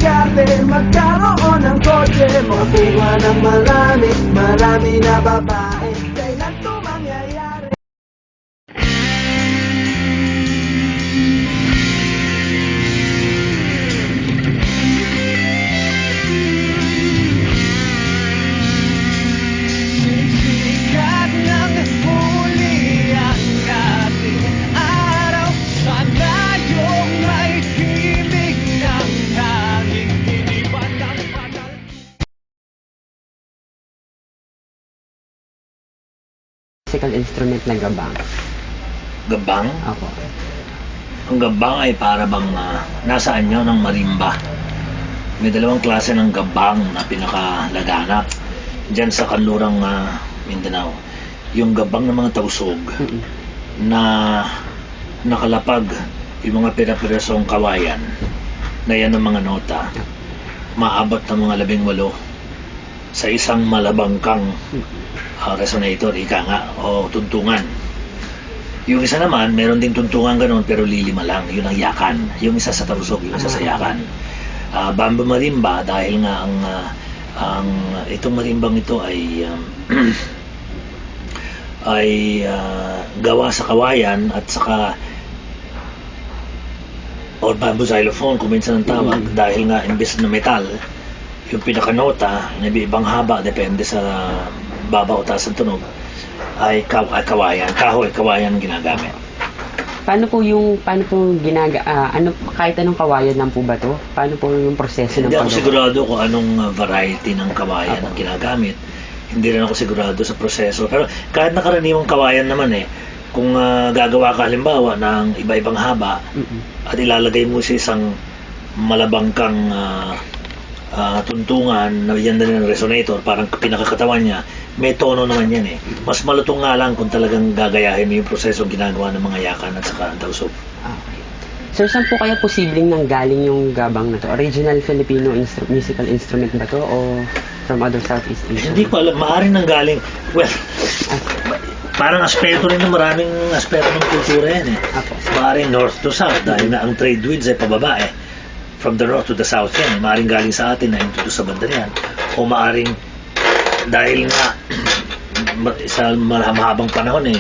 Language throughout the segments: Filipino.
diskarte, magkaroon ng kotse, makakuha ng marami na babae. Kailan to mangyayari? Sikat ng huli ang ating araw, sana yung may himig ng hangin, iniwan ng patal. Musical instrument na gabang. Gabang? Ako. Ang gabang ay para bang nasaan nyo ng marimba. May dalawang klase ng gabang na pinakalaganap dyan sa kanlurang Mindanao. Yung gabang ng mga tausog na nakalapag yung mga pira-pirasong kawayan na yan ang mga nota. Maabot ng mga 18 sa isang malabangkang resonator, ika nga, o tuntungan. Yung isa naman, meron ding tuntungan ganun pero lilima lang, yun ang yakan. Yung isa sa tausog, yung isa sa yakan. Bamboo marimba dahil nga ang itong marimbang ito ay gawa sa kawayan at saka or bamboo xylophone kung minsan ang tawag, dahil nga imbes na metal yung pinakanota na ibang haba depende sa baba o taas ng tunog ay kawayan, kawayan ang ginagamit. Paano po kahit anong kawayan lang po ba to? Paano po yung proseso ng Hindi ako paggawa? sigurado kung anong variety ng kawayan ang ginagamit. Hindi rin ako sigurado sa proseso. Pero kahit nakaraniwang kawayan naman kung gagawa ka halimbawa ng iba-ibang haba at ilalagay mo sa isang malabangkang tuntungan na yan din ng resonator, parang pinakakatawan niya, may tono naman yan Mas malutong nga lang kung talagang gagayahin mo yung proseso ginagawa ng mga yakan at saka ang tausog. Okay. Sir, saan po kaya posibleng nanggaling yung gabang na to? Original Filipino musical instrument ba to o from other Southeast Asia? Hindi ko alam, maaaring nanggaling, well, parang aspeto rin ng maraming aspeto ng kultura yan Apo. Maaaring north to south dahil na ang trade winds ay pababa from the north to the south yan. Maaaring galing sa atin na into sa banda yan. O maaaring dahil nga sa mahabang panahon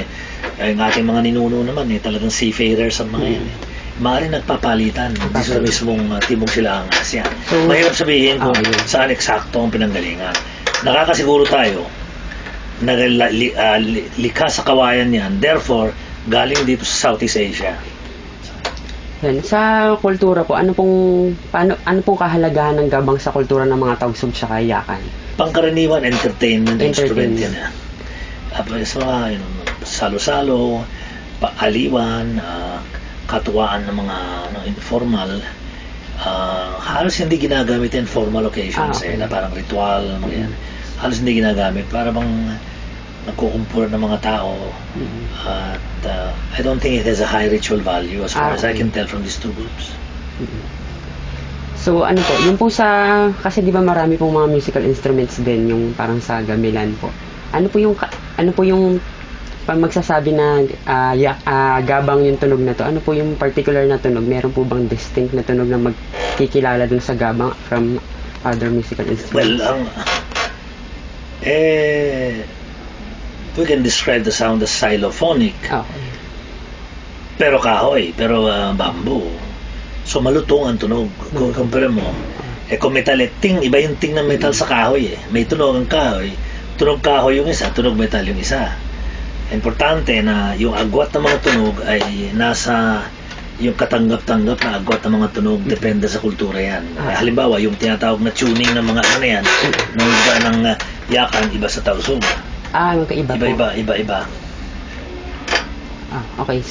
ang ating mga ninuno naman talagang seafarers ang mga yan maaaring nagpapalitan dito sa mismong Timog Silangang Asya. So, mahirap sabihin kung yun. saan eksakto ang pinanggalingan. Nakakasiguro tayo na likha sa kawayan yan, therefore galing dito sa Southeast Asia. Yan. Sa kultura po, ano pong kahalagahan ng gabang sa kultura ng mga tausog sa yakan? Pangkaraniwan, entertainment instrument yan. Sa mga salo-salo, aliwan, katuwaan ng mga informal, halos hindi ginagamit in formal occasions Okay. na parang ritual, mga yan. Halos hindi ginagamit, para bang nagkukumpura ng mga tao at I don't think it has a high ritual value as far as I can tell from these two groups. So ano po, yung po kasi di ba marami pong mga musical instruments din, yung parang sa gamelan po. Ano po yung pag magsasabi na gabang yung tunog na to, ano po yung particular na tunog? Meron po bang distinct na tunog na magkikilala dun sa gabang from other musical instruments? Well, we can describe the sound as xylophonic. Okay. Pero kahoy, pero bamboo. So malutong ang tunog. Kung compare mo, kung metal iba yung ting ng metal sa kahoy May tunog ang kahoy, tunog kahoy yung isa, tunog metal yung isa. Importante na yung agwat ng mga tunog ay nasa yung katanggap-tanggap na agwat ng mga tunog, depende sa kultura yan. Halimbawa, yung tinatawag na tuning ng mga ano yan, ng iba ng yakan, iba sa tausog. Magkaiba po. Iba. Okay.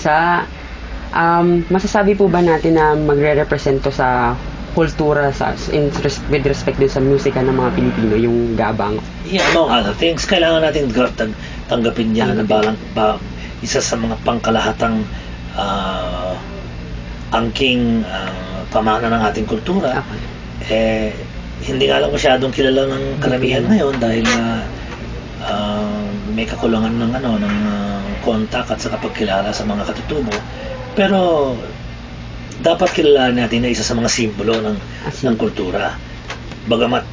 Masasabi po ba natin na magre-represent to sa kultura with respect din sa musika ng mga Pilipino, yung gabang? Yeah, among other things, kailangan natin tanggapin yan na isa sa mga pangkalahatang angking pamana ng ating kultura. Hindi nga lang masyadong kilala ng karamihan ngayon dahil may kakulangan ng kontak at sa pagkilala sa mga katutubo. Pero dapat kilalanin natin na isa sa mga simbolo ng kultura. Bagamat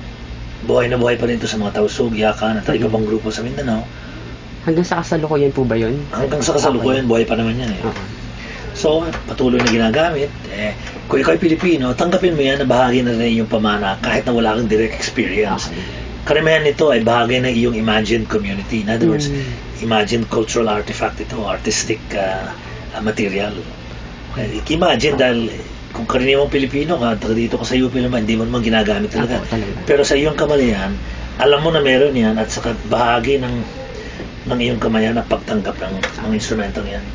buhay na buhay pa rin ito sa mga Tausug, Yakan at iba pang grupo sa Mindanao. Hanggang sa kasalukuyan po ba yun? Hanggang sa kasalukuyan, buhay pa naman yan eh. Oo. So, patuloy na ginagamit. Kung ikaw ay Pilipino, tanggapin mo yan na bahagi na rin iyong pamana kahit na wala kang direct experience. Karamihan nito ay bahagi ng iyong imagined community. In other words, imagined cultural artifact ito, artistic material. Imagine dahil kung karaniwang Pilipino ka, dito ka sa UP naman, hindi mo naman ginagamit talaga. Pero sa iyong kamalayan, alam mo na meron yan at saka bahagi ng iyong kamayan na pagtanggap ng mga instrumentong yan.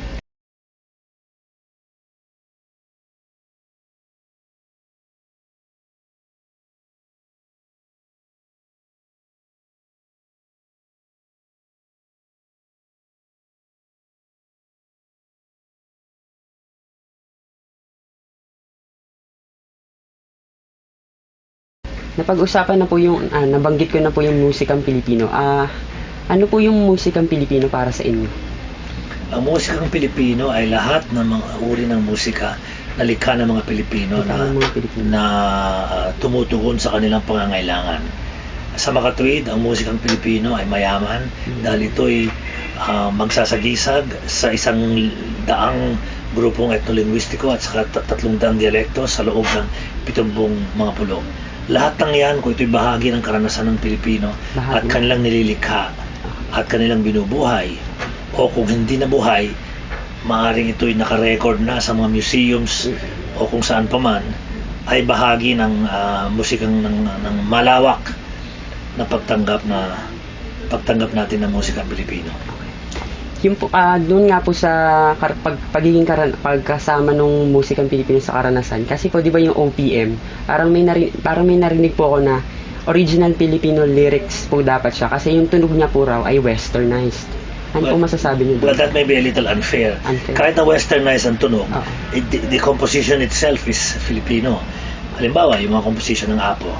Napag-usapan na po yung, nabanggit ko na po yung musikang Pilipino. Ano po yung musikang Pilipino para sa inyo? Ang musikang Pilipino ay lahat ng mga uri ng musika na likha ng mga Pilipino na tumutugon sa kanilang pangangailangan. Sa makatuwid, ang musikang Pilipino ay mayaman dahil ito'y magsasagisag sa isang daang grupong etnolinguistiko at saka 300 dialekto sa loob ng 70 mga pulong. Lahat ng yan, kung ito'y bahagi ng karanasan ng Pilipino at kanilang nililikha at kanilang binubuhay, o kung hindi na buhay, maaaring ito'y nakarecord na sa mga museums o kung saan pa man, ay bahagi ng musikang ng malawak na pagtanggap natin ng musikang Pilipino. Yung po, doon nga po sa pagkasama ng musikang Pilipino sa karanasan, kasi po di ba yung OPM, parang may narinig po ako na original Filipino lyrics po dapat siya kasi yung tunog niya po raw ay westernized. Ano po masasabi niyo Well, doon? that may be a little unfair. Kahit na westernized ang tunog, the composition itself is Filipino. Halimbawa, yung mga composition ng Apo,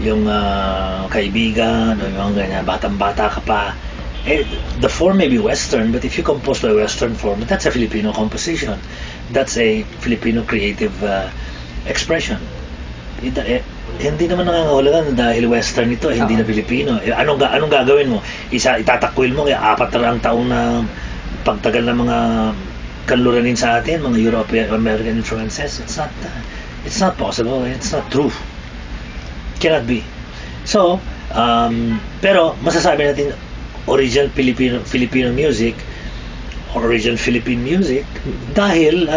yung Kaibigan, o yung ganyan, batang-bata ka pa, the form may be Western, but if you compose by Western form, that's a Filipino composition. That's a Filipino creative expression. Hindi naman nangangahulugan dahil Western ito, hindi na Filipino. Anong gagawin mo? Itatakwil mo kaya 4 na taong na pagtagal ng mga kanluranin sa atin, mga European American influences. It's not possible. It's not true. Cannot be. So, pero masasabi natin original Filipino music, original Philippine music, dahil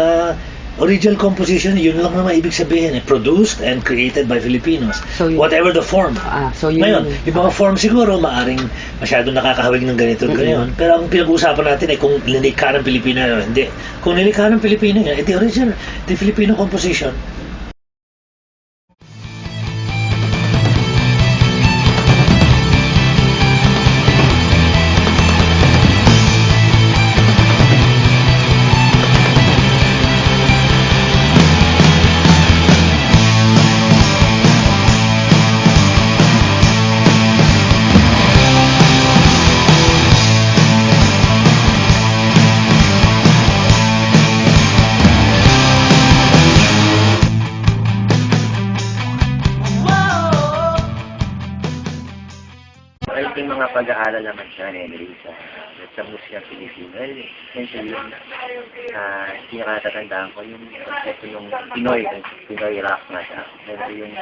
original composition, yun lang naman ibig sabihin, produced and created by Filipinos. So, whatever the form. Ngayon, yung mga form siguro, maaring masyadong nakakahawig ng ganito at ganyan. Pero ang pinag-uusapan natin ay kung nilikha ng Pilipino o hindi. Kung nilikha ng Pilipino yan, the original, the Filipino composition. May mga pag-aaral naman siya, Henry, sa musikang Pilipino. Essentially, pinakatatandaan ko yung konsepto ng Pinoy rock nga siya. Medyo yung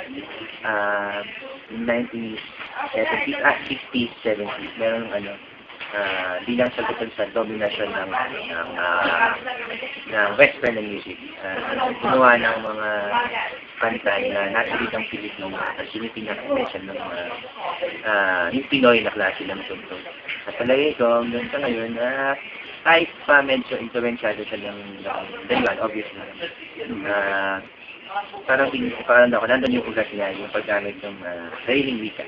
1970s, 60s, 70s, meron bilang sagutan sa dominasyon ng Western na music. Ginawa ng mga kanta na nasa bitang Pilipino at sinipinag-mention ng yung Pinoy na klase ng tugtog. Sa palagay ko, hanggang sa ngayon, kahit pa medyo influensyado siya ng Taiwan, obviously. Parang ako, nandun yung ugat niya, yung paggamit ng sariling wika.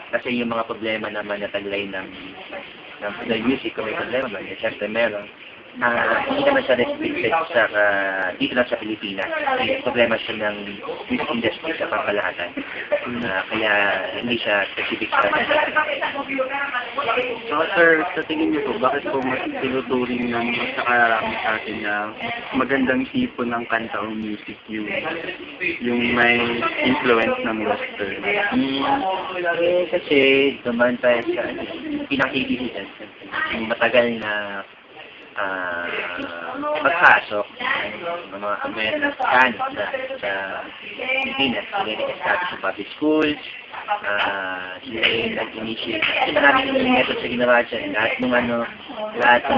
Kasi yung mga problema naman na taglay ng Pinoy music, kung may problema ba, siyempre meron. hindi naman siya restricted sa dito lang sa Pilipinas. May problema siya ng music industry sa pamalahan. Kaya hindi siya specific sa So, sir, sa tingin niyo po, bakit po mas tinuturing ng nakararami sa atin na magandang tipo ng kanta o music yung may influence ng western? Kasi dumaan tayo sa pinakikilitan. Yung matagal na pagpasok ng mga Amerikano sa Pilipinas, sila yung nag-establish sa public schools, sila yung nag-initiate. Kasi maraming method sa ginawa dyan. Lahat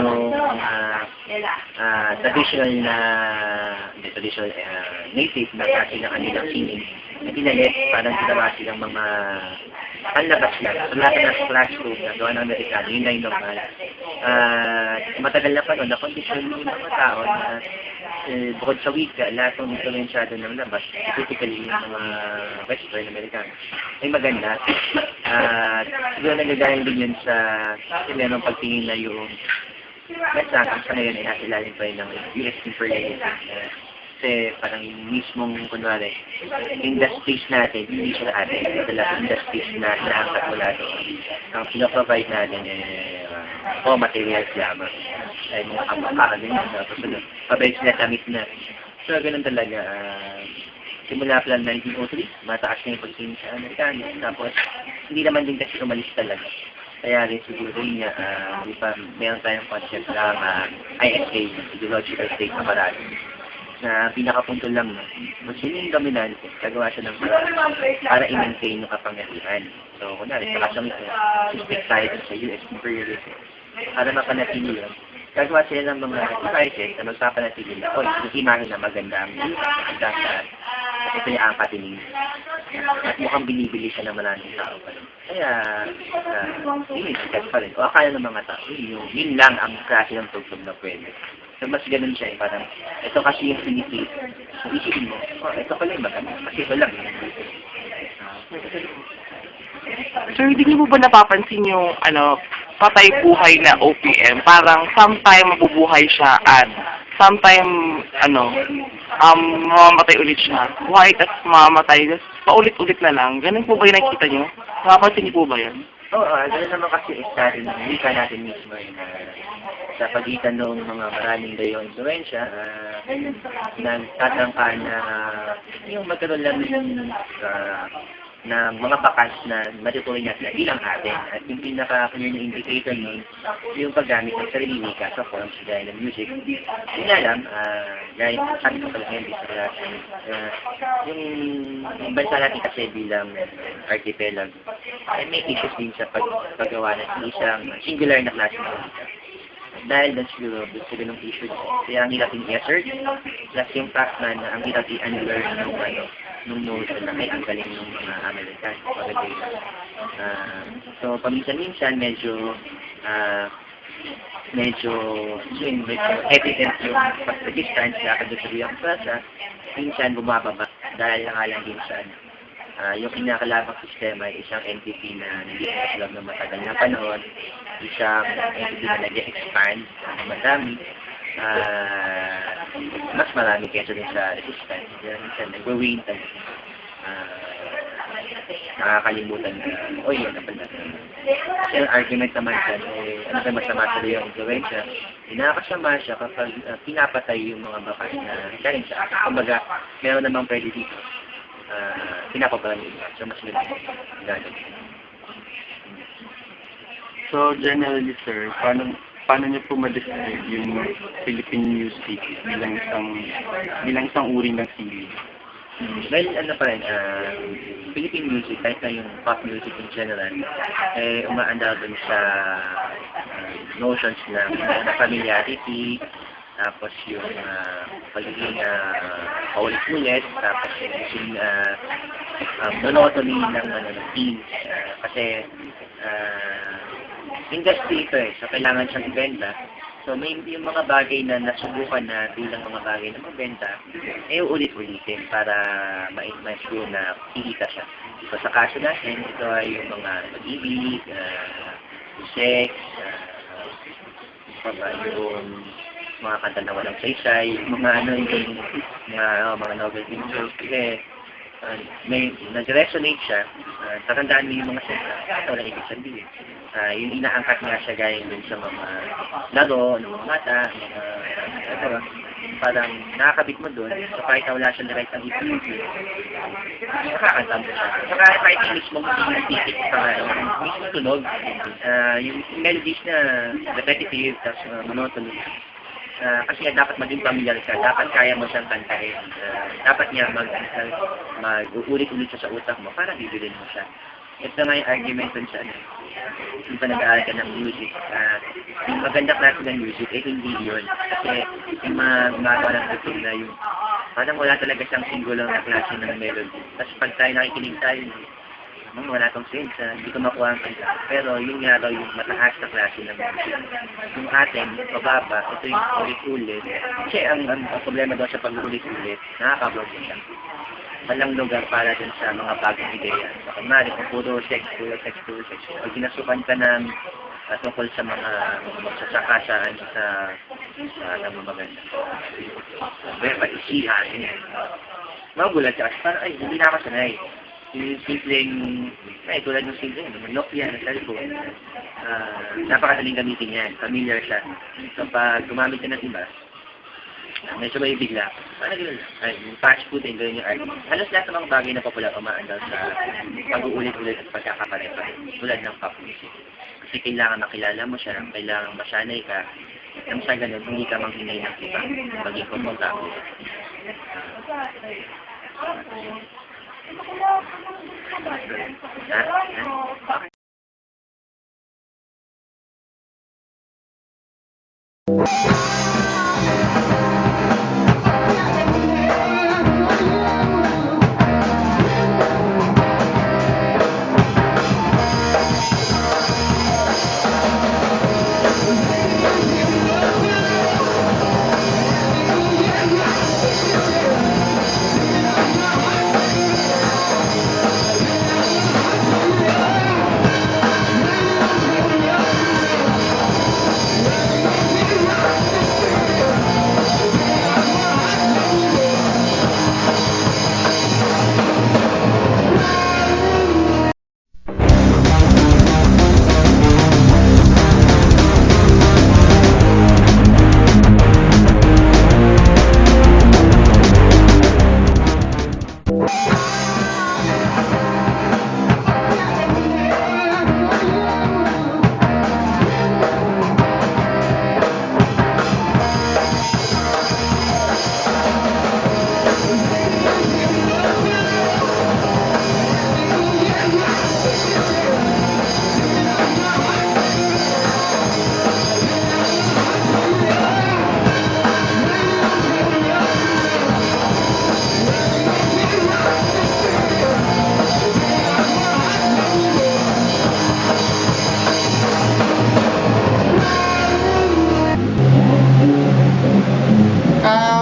ng traditional native na klase ng kanilang singing, na pinalit, parang ginawa silang mga panlabas lang. So, lahat ng classroom na gawa ng Amerikano, yun na yung normal. Matagal na pa noon, na-condition yung mga tao na bukod sa wika, lahat ng influensyado ng labas, typically yung mga Western Americano, ay maganda. Siguro nagagaling din yun sa sila ng pagtingin na yung sa ngayon ay nasa ilalim pa yun ng US imperialism. Kasi parang yung mismong, kunwari, industries natin, hindi siya atin. Dala industries na naangkat mula doon. Ang pinaprovide natin raw materials lamang. Ay mga kapakagin na. Tapos pabalik sila tamit na. So, ganun talaga. Simula pa lang 1903, mataas na yung pagtingin sa Amerikano. Tapos, hindi naman din kasi umalis talaga. Kaya rin siguro yun nga, di ba, meron tayong concept ng ISA, Ideological State Apparatus, na pinakapunto lang na kung sino yung dominante, gagawa siya ng para i-maintain yung kapangyarihan. So, kunwari, pakasangit na suspect tayo sa US imperialism. Para mapanatili yun, gagawa sila ng mga devices na magpapanatili na, yung imahe na maganda ang maganda sa ito yung angkatin at mukhang binibili siya ng maraming tao pa rin. Kaya, yun yung sikat pa rin. O akala ng mga tao, yun lang ang klase ng tugtog na pwede. So, mas ganun siya parang, ito kasi yung pinipili. So, isipin mo, ito pala yung maganda. Kasi ito lang. Sir, hindi niyo po ba napapansin yung, patay buhay na OPM? Parang sometime mabubuhay siya at sometime, mamamatay ulit siya. Buhay at mamamatay, paulit-ulit na lang. Ganun po ba yung nakikita niyo? Napapansin niyo po ba yan? Oo, ganun naman kasi natin, wika natin mismo na sa pagitan ng mga maraming layong influensya, nagtatangka na yung magkaroon lang na mga bakas na matutuloy natin bilang atin. At yung pinaka-clear na indicator nun, yung paggamit ng sarili wika sa forms gaya ng music. Yun nga lang, gaya sabi ko pala ngayon, yung bansa natin kasi bilang archipelago, ay may issues din sa paggawa ng isang singular na klase ng wika. Dahil doon siguro, sa ganung issue, kaya ang hirap yung i-assert, plus yung fact na ang hirap i-unlearn nung notion na ay ang galing ng mga Amerikano. So, paminsan-minsan, medyo evident yung pag-distance sa Kaduturiang Plaza, minsan bumababa dahil lang din sa yung kinakalabang sistema ay isang entity na hindi sa loob ng matagal na panahon, isang entity na nag-expand ng madami, mas marami kaysa rin sa resistance. Kaya minsan nag-wane talaga. Nakakalimutan na, yan na pala. Kasi ang argument naman dyan, ano ba masama sa yung influensya, nakakasama siya kapag pinapatay yung mga bakas na galing sa akin. Kumbaga, meron namang pwede dito. Pinapapalan yun. So, mas gano'n. So, generally, sir, paano niyo po ma-describe yung Philippine music bilang isang uri ng sili? Well, pa rin, Philippine music, kahit na yung pop music in general, umaandar dun sa notions na familiarity, tapos yung pagiging paulit-ulit, tapos yung monotony ng themes. Kasi industry ito so kailangan siyang ibenta. So may yung mga bagay na nasubukan na bilang mga bagay na magbenta, ulit-ulitin para ma-sure na kikita siya. So sa kaso natin, ito ay yung mga pag-ibig, sex, yung mga kanta na walang saysay, mga ano yung mga novelty songs kasi may nag-resonate siya. Tatandaan mo yung mga salita at walang ibig sabihin. Yung inaangkat nga siya gaya dun sa mga laro, ng mga mata, mga parang nakakabit mo dun, so kahit na wala siya direct ang isip, nakakanta mo siya. Saka kahit yung mismo titik pa nga, mismo tunog, yung melodies na repetitive, tapos monotonous. Kasi nga dapat maging familiar ka, dapat kaya mo siyang kantahin. Dapat niya mag-uulit-ulit siya sa utak mo para bibilin mo siya. Ito nga yung argument dun sa yung nag-aaral ka ng music. Yung maganda klase ng music, hindi yun. Kasi yung mga gumagawa ng tugtog na yung parang wala talaga siyang singular na klase ng melody. Tapos pag tayo nakikinig tayo, wala tong sense, hindi ko makuha ang kanta. Pero yun nga daw yung mataas na klase ng music. Yung atin, mababa, ito yung ulit-ulit. Kasi ang problema daw sa pag-ulit-ulit, nakaka-block siya. Walang lugar para dun sa mga bagong ideya. So, kunwari, kung puro sex. Pag ginasukan ka ng tungkol sa mga magsasaka sa namamaganda. Paisihan, yun. Magulat ka. Parang, hindi na ako sanay. Yung simpleng, tulad ng simpleng, Nokia na cellphone, napakadaling gamitin yan, familiar siya. Kapag gumamit ka ng iba, medyo may bigla. Parang gano'n lang. Yung fast food, gano'n yung art. Halos lahat ng mga bagay na popular umaandal sa pag-uulit-ulit at pagkakaparepa. Tulad ng pop music. Kasi kailangan makilala mo siya, kailangan masanay ka. Nang sa gano'n, hindi ka manghinay ng iba. Maging komportable.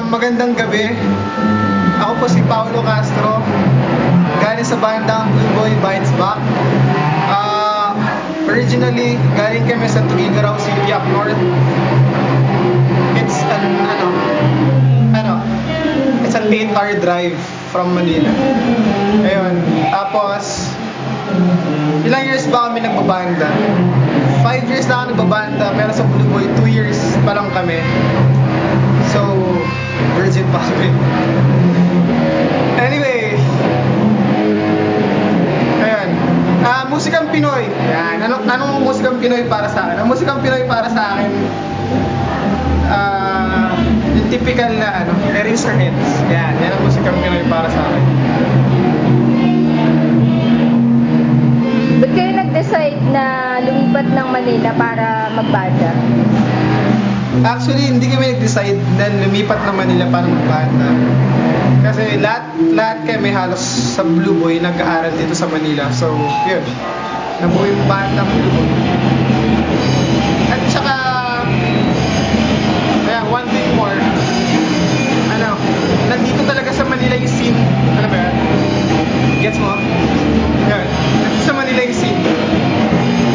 Magandang gabi. Ako po si Paulo Castro. Galing sa bandang Blue Boy Bites Back. Originally, galing kami sa Tuguegarao City up north. It's it's a 8-hour drive from Manila. Ayun. Tapos, ilang years ba kami nagbabanda? 5 years na ako nagbabanda, pero sa Blue Boy, 2 years pa lang kami. So, virgin pa kami. Anyway, ayun. Musikang Pinoy. Yan. Anong musikang Pinoy para sa akin? Ang musikang Pinoy para sa akin, yung typical na Eraserheads. Yan ang musikang Pinoy para sa akin. Ba't kayo nag-decide na lumipat ng Manila para magbanda? Actually, hindi kami nag-decide na lumipat ng Manila para magbanda. Kasi lahat kami halos sa Blue Boy nag-aaral dito sa Manila. So, yun. Nabuo yung banda ng Blue Boy. At saka, one thing more. Nandito talaga sa Manila yung scene. Ano ba yan? Gets mo? Yun. Nandito sa Manila yung scene.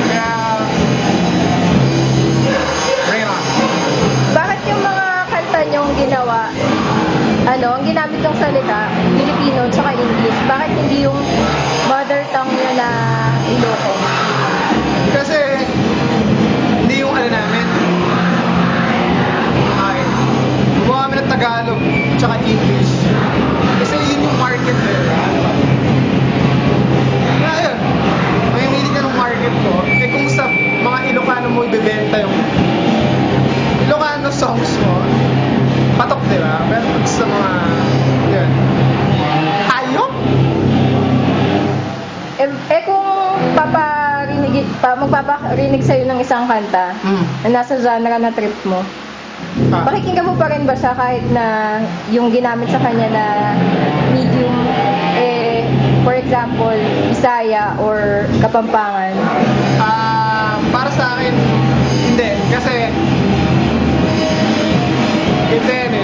Kaya, bring it on. Bakit yung mga ginawa, ang ginamit yung salita, Filipino tsaka English. Bakit hindi yung mother tongue nyo na Ilocos? Kasi, hindi yung namin. Okay. Gumawa kami ng Tagalog tsaka English. Kasi yun yung market nila. Kaya yun, mamimili ka ng market ko. Eh kung sa mga Ilocano mo ibebenta yung Ilocano songs mo, patok, di ba? Pero pag sa mga, yun, hayop? Kung magpaparinig sa'yo ng isang kanta na nasa genre na trip mo, pakikinggan mo pa rin ba siya kahit na yung ginamit sa kanya na medium, for example, Bisaya or Kapampangan? Para sa akin, hindi. Kasi, in fairness,